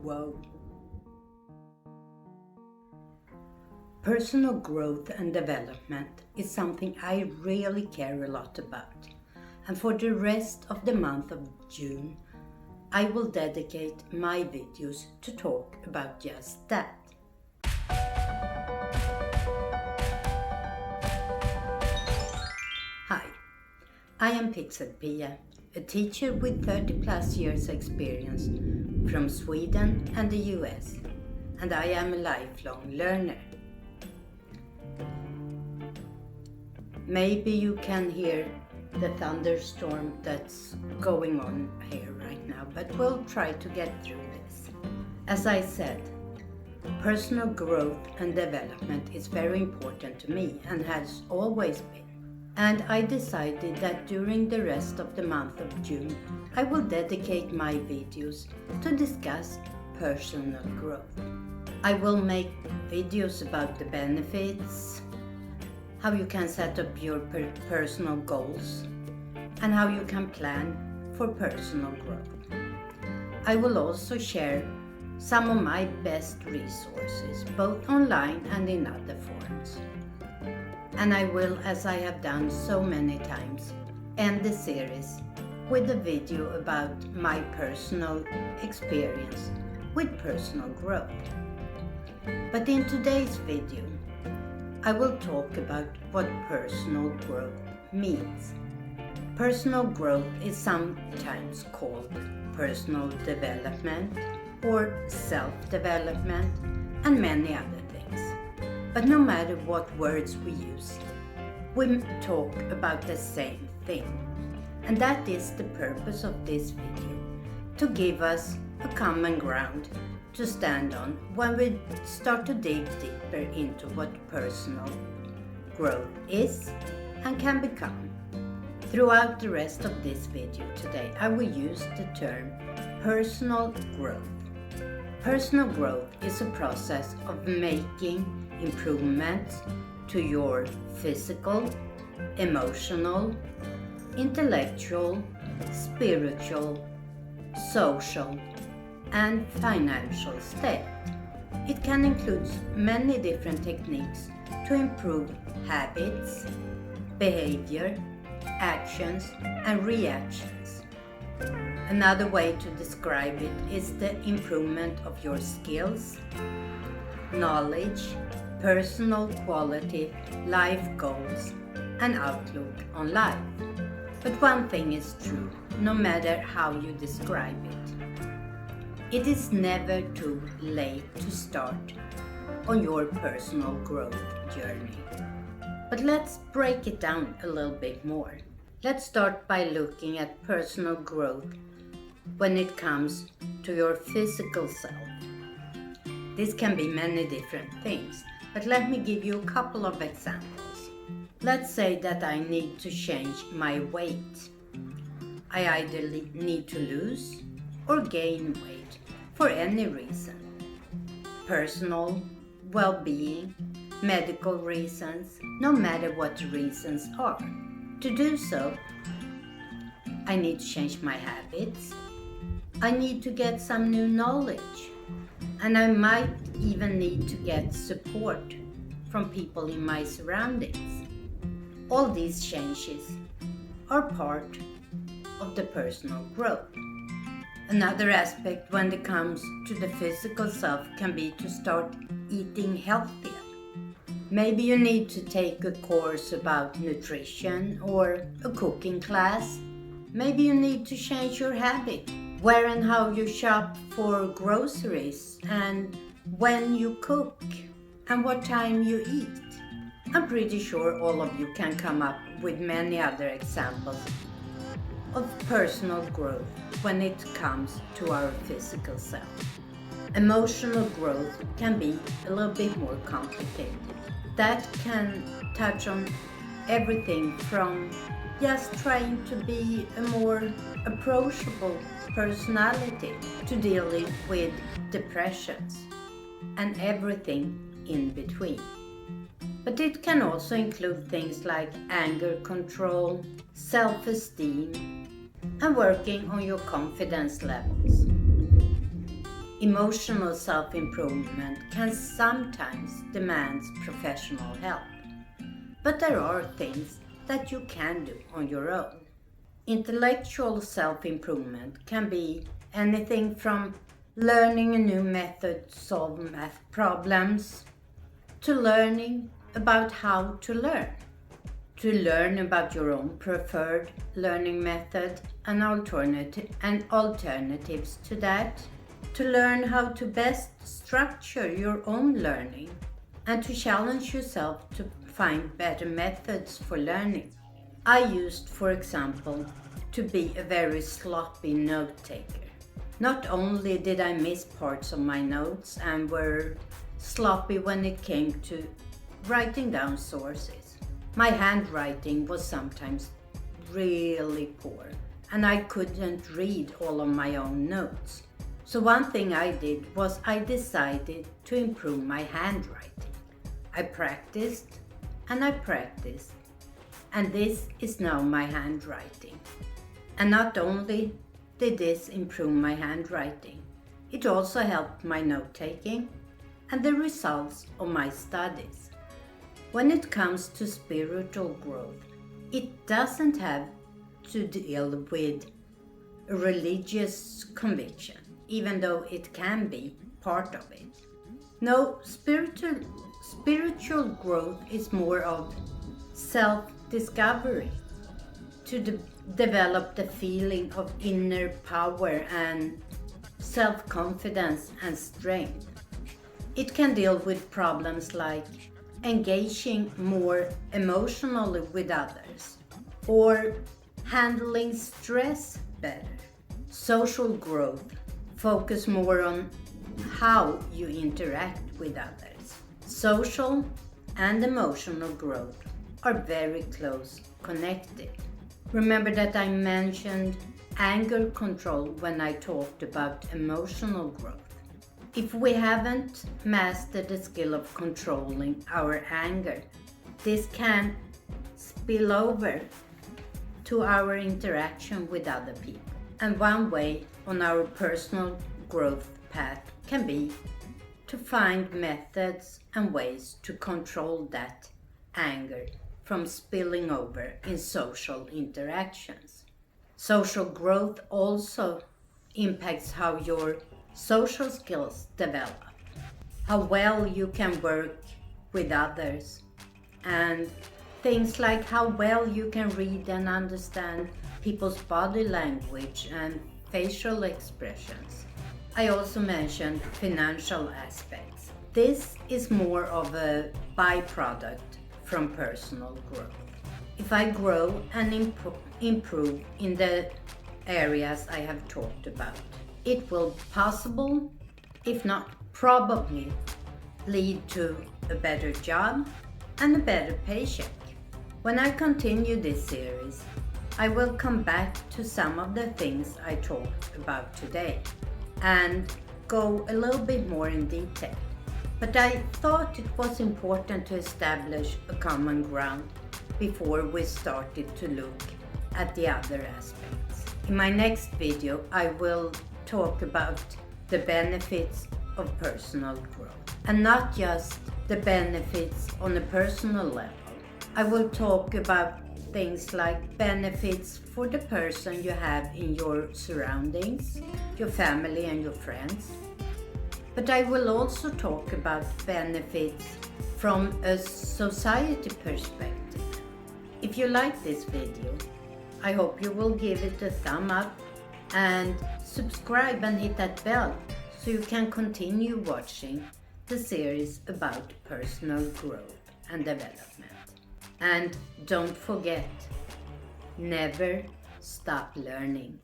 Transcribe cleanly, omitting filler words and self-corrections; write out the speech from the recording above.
Whoa. Personal growth and development is something I really care a lot about. And for the rest of the month of June, I will dedicate my videos to talk about just that. Hi, I am Pixelpia, a teacher with 30 plus years experience from Sweden and the US, and I am a lifelong learner. Maybe you can hear the thunderstorm that's going on here right now, but we'll try to get through this. As I said, personal growth and development is very important to me and has always been. And I decided that during the rest of the month of June, I will dedicate my videos to discuss personal growth. I will make videos about the benefits, how you can set up your personal goals, and how you can plan for personal growth. I will also share some of my best resources, both online and in other forms. And I will, as I have done so many times, end the series with a video about my personal experience with personal growth. But in today's video, I will talk about what personal growth means. Personal growth is sometimes called personal development or self-development and many other things. But no matter what words we use, we talk about the same thing. And that is the purpose of this video, to give us a common ground to stand on when we start to dig deeper into what personal growth is and can become. Throughout the rest of this video today, I will use the term personal growth. Personal growth is a process of making improvements to your physical, emotional, intellectual, spiritual, social, and financial state. It can include many different techniques to improve habits, behavior, actions, and reactions. Another way to describe it is the improvement of your skills, knowledge, personal quality, life goals, and outlook on life. But one thing is true, no matter how you describe it. It is never too late to start on your personal growth journey. But let's break it down a little bit more. Let's start by looking at personal growth when it comes to your physical self. This can be many different things, but let me give you a couple of examples. Let's say that I need to change my weight. I either need to lose or gain weight for any reason. Personal, well-being, medical reasons, no matter what the reasons are. To do so, I need to change my habits. I need to get some new knowledge. And I might even need to get support from people in my surroundings. All these changes are part of the personal growth. Another aspect when it comes to the physical self can be to start eating healthier. Maybe you need to take a course about nutrition or a cooking class. Maybe you need to change your habit, where and how you shop for groceries, and when you cook, and what time you eat. I'm pretty sure all of you can come up with many other examples of personal growth when it comes to our physical self. Emotional growth can be a little bit more complicated. That can touch on everything from just trying to be a more approachable personality to dealing with depressions and everything in between. But it can also include things like anger control, self-esteem, and working on your confidence levels. Emotional self-improvement can sometimes demand professional help, but there are things that you can do on your own. Intellectual self-improvement can be anything from learning a new method to solve math problems, to learning about how to learn about your own preferred learning method and alternatives to that, to learn how to best structure your own learning, and to challenge yourself to find better methods for learning. I used, for example, to be a very sloppy note taker. Not only did I miss parts of my notes and were sloppy when it came to writing down sources, my handwriting was sometimes really poor and I couldn't read all of my own notes. So one thing I did was I decided to improve my handwriting. I practiced and I practiced, and this is now my handwriting. And not only did this improve my handwriting, it also helped my note-taking and the results of my studies. When it comes to spiritual growth, it doesn't have to deal with a religious conviction, even though it can be part of it. No, spiritual growth is more of self-discovery, to develop the feeling of inner power and self-confidence and strength. It can deal with problems like engaging more emotionally with others or handling stress better. Social growth focus more on how you interact with others. Social and emotional growth are very close connected. Remember that I mentioned anger control when I talked about emotional growth. If we haven't mastered the skill of controlling our anger, this can spill over to our interaction with other people. And one way on our personal growth path can be to find methods and ways to control that anger from spilling over in social interactions. Social growth also impacts how your social skills develop, how well you can work with others, and things like how well you can read and understand people's body language and facial expressions. I also mentioned financial aspects. This is more of a byproduct from personal growth. If I grow and improve in the areas I have talked about, it will possible, if not probably, lead to a better job and a better paycheck. When I continue this series, I will come back to some of the things I talked about today and go a little bit more in detail. But I thought it was important to establish a common ground before we started to look at the other aspects. In my next video, I will talk about the benefits of personal growth, and not just the benefits on a personal level. I will talk about things like benefits for the person you have in your surroundings, your family and your friends. But I will also talk about benefits from a society perspective. If you like this video, I hope you will give it a thumb up and subscribe and hit that bell so you can continue watching the series about personal growth and development. And don't forget, never stop learning.